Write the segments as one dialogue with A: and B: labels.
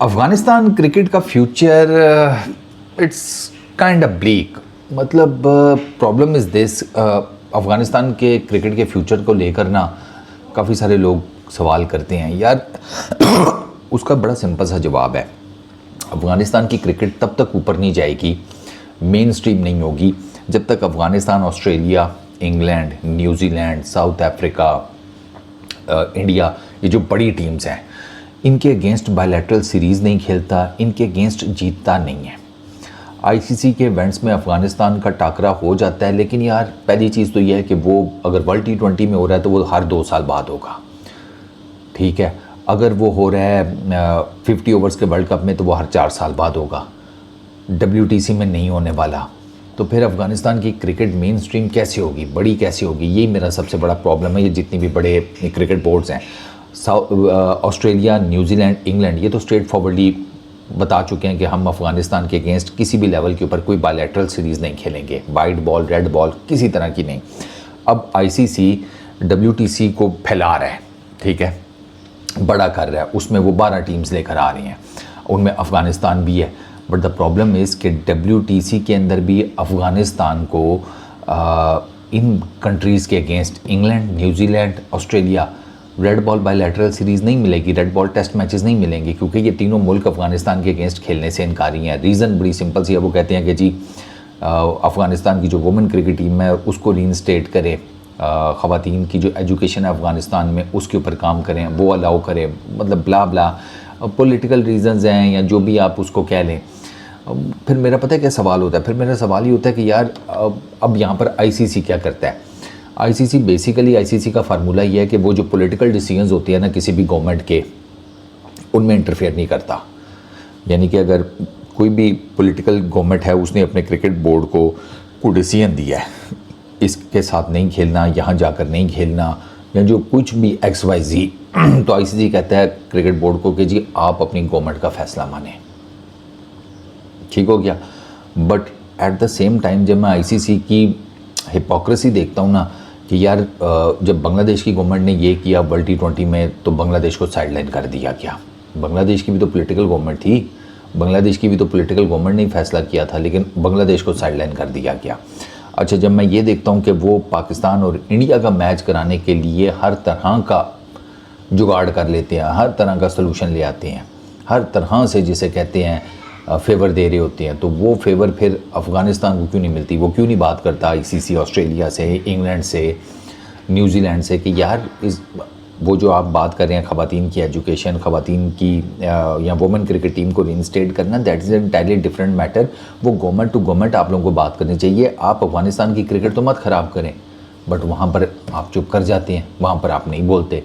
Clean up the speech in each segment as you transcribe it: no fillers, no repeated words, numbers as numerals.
A: Afghanistan cricket का future it's kind of bleak. मतलब problem is this, Afghanistan के क्रिकेट के फ्यूचर को लेकर ना काफ़ी सारे लोग सवाल करते हैं यार। उसका बड़ा सिंपल सा जवाब है, अफ़गानिस्तान की क्रिकेट तब तक ऊपर नहीं जाएगी, मेन स्ट्रीम नहीं होगी, जब तक Afghanistan Australia, England, New Zealand, south Africa, India, ये जो बड़ी टीम्स हैं इनके अगेंस्ट बायलैटरल सीरीज़ नहीं खेलता, इनके अगेंस्ट जीतता नहीं है। आईसीसी के इवेंट्स में अफ़गानिस्तान का टाकरा हो जाता है, लेकिन यार पहली चीज़ तो यह है कि वो अगर वर्ल्ड T20 में हो रहा है तो वो हर 2 साल बाद होगा, ठीक है। अगर वो हो रहा है 50 ओवर्स के वर्ल्ड कप में तो वो हर 4 साल बाद होगा। WTC में नहीं होने वाला, तो फिर अफ़गानिस्तान की क्रिकेट मेन स्ट्रीम कैसे होगी, बड़ी कैसे होगी? यही मेरा सबसे बड़ा प्रॉब्लम है। ये जितनी भी बड़े क्रिकेट बोर्ड्स हैं, ऑस्ट्रेलिया, न्यूजीलैंड, इंग्लैंड, ये तो स्ट्रेट फॉरवर्डली बता चुके हैं कि हम अफ़गानिस्तान के अगेंस्ट किसी भी लेवल के ऊपर कोई बायलैटरल सीरीज़ नहीं खेलेंगे, वाइट बॉल, रेड बॉल, किसी तरह की नहीं। अब आईसीसी WTC को फैला रहा है, ठीक है, बड़ा कर रहा है, उसमें वो 12 टीम्स लेकर आ रही हैं, उनमें अफ़गानिस्तान भी है। बट द प्रॉब्लम इज़ कि WTC के अंदर भी अफ़गानिस्तान को इन कंट्रीज़ के against England, New Zealand, Australia red ball bilateral series नहीं मिलेगी, रेड बॉल टेस्ट मैचेस नहीं मिलेंगे, क्योंकि ये तीनों मुल्क अफ़गानिस्तान के अगेंस्ट खेलने से इनकारी हैं। रीज़न बड़ी सिंपल सी है, वो कहते हैं कि जी अफ़गानिस्तान की जो वुमेन क्रिकेट टीम है उसको रीइंस्टेट करें, ख़वातीन की जो एजुकेशन है अफ़गानिस्तान में उसके ऊपर काम करें, वो अलाउ करें, मतलब ब्ला ब्ला पॉलिटिकल रीज़न्स हैं या जो भी आप उसको कह लें। फिर मेरा पता है क्या सवाल होता है, फिर मेरा सवाल ये होता है कि यार अब यहाँ पर आईसीसी क्या करता है? आईसीसी बेसिकली, आईसीसी का फार्मूला ये है कि वो जो पॉलिटिकल डिसीजंस होती है ना किसी भी गवर्नमेंट के, उनमें इंटरफेयर नहीं करता। यानी कि अगर कोई भी पॉलिटिकल गवर्नमेंट है, उसने अपने क्रिकेट बोर्ड को कोई डिसीजन दिया है, इसके साथ नहीं खेलना, यहाँ जाकर नहीं खेलना, या जो कुछ भी XYZ, तो आईसीसी कहता है क्रिकेट बोर्ड को कि जी आप अपनी गवर्नमेंट का फैसला माने, ठीक हो गया। But at the same time जब मैं आईसीसी की हिपोक्रेसी देखता हूँ ना कि यार जब बांग्लादेश की गवर्नमेंट ने ये किया वर्ल्ड T20 में, तो बांग्लादेश को साइडलाइन कर दिया क्या? बांग्लादेश की भी तो पॉलिटिकल गवर्नमेंट थी, बांग्लादेश की भी तो पॉलिटिकल गवर्नमेंट ने फैसला किया था, लेकिन बांग्लादेश को साइडलाइन कर दिया क्या? अच्छा, जब मैं ये देखता हूँ कि वो पाकिस्तान और इंडिया का मैच कराने के लिए हर तरह का जुगाड़ कर लेते हैं, हर तरह का सलूशन ले आते हैं, हर तरह से जिसे कहते हैं फेवर दे रहे होते हैं, तो वो फेवर फिर अफ़गानिस्तान को क्यों नहीं मिलती? वो क्यों नहीं बात करता आईसीसी ऑस्ट्रेलिया से, इंग्लैंड से, न्यूजीलैंड से कि यार इस वो जो आप बात कर रहे हैं ख़वातीन की एजुकेशन, ख़वातीन की या वुमेन क्रिकेट टीम को रीइंस्टेट करना, that is entirely different matter. वो गवर्नमेंट टू गवर्नमेंट आप लोगों को बात करनी चाहिए। आप अफ़गानिस्तान की क्रिकेट तो मत ख़राब करें, बट वहाँ पर आप चुप कर जाते हैं, वहाँ पर आप नहीं बोलते।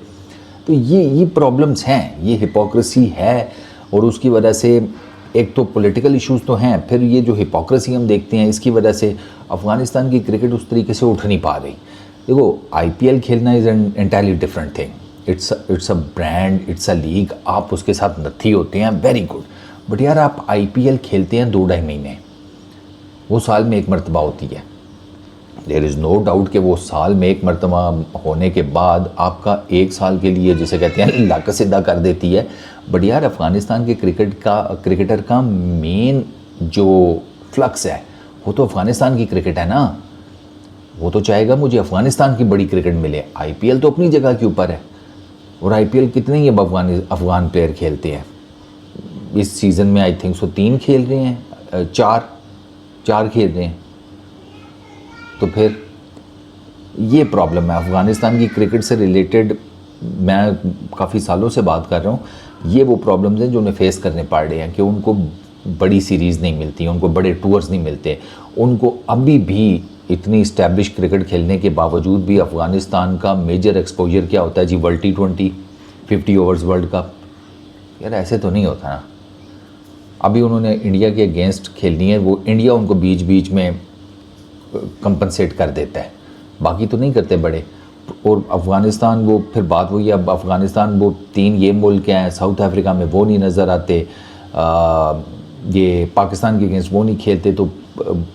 A: तो ये प्रॉब्लम्स हैं, ये हिपोक्रेसी है, और उसकी वजह से एक तो पॉलिटिकल इश्यूज़ तो हैं, फिर ये जो हिपोक्रेसी हम देखते हैं इसकी वजह से अफ़गानिस्तान की क्रिकेट उस तरीके से उठ नहीं पा रही। देखो, IPL खेलना is an entirely different thing, it's a brand, it's a league, आप उसके साथ नत्थी होते हैं, वेरी गुड। बट यार आप IPL खेलते हैं 2-2.5 महीने, वो साल में एक मरतबा होती है। देयर इज़ नो डाउट कि वो साल में एक मरतबा होने के बाद आपका 1 साल के लिए जिसे कहते हैं लक सीधा कर देती है। बट यार अफ़गानिस्तान के क्रिकेटर का मेन जो फ्लक्स है वो तो अफ़गानिस्तान की क्रिकेट है ना। वो तो चाहेगा मुझे अफ़गानिस्तान की बड़ी क्रिकेट मिले। IPL तो अपनी जगह के ऊपर है, और IPL कितने ही अब अफ़गान प्लेयर खेलते हैं? इस सीज़न में आई थिंक 3 खेल रहे हैं, 4 खेल रहे हैं। तो फिर ये प्रॉब्लम है अफ़गानिस्तान की क्रिकेट से रिलेटेड। मैं काफ़ी सालों से बात कर रहा हूँ, ये वो प्रॉब्लम्स हैं जो उन्हें फेस करने पड़ रहे हैं कि उनको बड़ी सीरीज़ नहीं मिलती, उनको बड़े टूर्स नहीं मिलते, उनको अभी भी इतनी इस्टेब्लिश क्रिकेट खेलने के बावजूद भी अफ़गानिस्तान का मेजर एक्सपोजर क्या होता है जी? World T20, 50 overs world cup. यार ऐसे तो नहीं होता ना। अभी उन्होंने इंडिया के अगेंस्ट खेलनी है, वो इंडिया उनको बीच बीच में कंपनसेट कर देता है, बाकी तो नहीं करते बड़े। और अफ़गानिस्तान वो फिर बात वही है, अब अफ़गानिस्तान वो 3 ये मुल्क हैं, साउथ अफ्रीका में वो नहीं नज़र आते, ये पाकिस्तान के अगेंस्ट वो नहीं खेलते, तो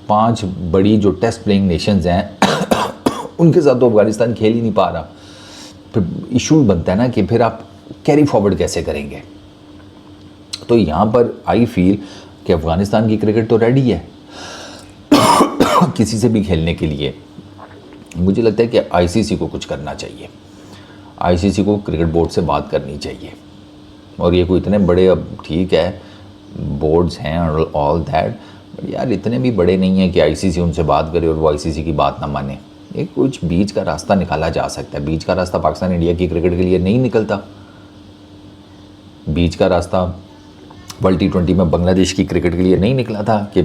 A: 5 बड़ी जो टेस्ट प्लेइंग नेशंस हैं उनके साथ तो अफ़गानिस्तान खेल ही नहीं पा रहा। फिर इशू बनता है ना कि फिर आप कैरी फॉरवर्ड कैसे करेंगे? तो यहाँ पर आई फील कि अफ़गानिस्तान की क्रिकेट तो रेडी है किसी से भी खेलने के लिए। मुझे लगता है कि आईसीसी को कुछ करना चाहिए, आईसीसी को क्रिकेट बोर्ड से बात करनी चाहिए। और ये कोई इतने बड़े, अब ठीक है बोर्ड्स हैं और ऑल दैट, बट यार इतने भी बड़े नहीं हैं कि आईसीसी उनसे बात करे और वो आईसीसी की बात ना माने। एक कुछ बीच का रास्ता निकाला जा सकता है। बीच का रास्ता पाकिस्तान इंडिया की क्रिकेट के लिए नहीं निकलता, बीच का रास्ता वर्ल्ड T20 में बांग्लादेश की क्रिकेट के लिए नहीं निकला था कि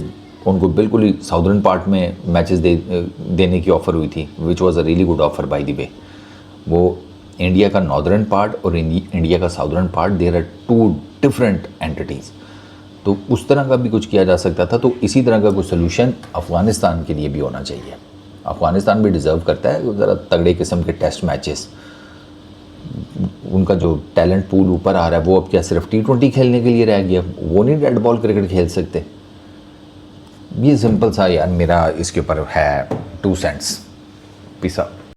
A: उनको बिल्कुल ही साउदर्न पार्ट में मैचेस देने की ऑफ़र हुई थी, which was a really good offer by the way. वो इंडिया का नॉर्दर्न पार्ट और इंडिया का southern part, there are two different entities. तो उस तरह का भी कुछ किया जा सकता था। तो इसी तरह का कुछ सोल्यूशन अफ़गानिस्तान के लिए भी होना चाहिए। अफ़गानिस्तान भी डिज़र्व करता है ज़रा तगड़े किस्म के टेस्ट मैचेस। उनका जो टैलेंट पूल ऊपर आ रहा है वो अब क्या सिर्फ T20 खेलने के लिए रह गया? वो नहीं रेड बॉल क्रिकेट खेल सकते? ये सिंपल सा यार मेरा इसके ऊपर है 2 सेंट्स। Peace out.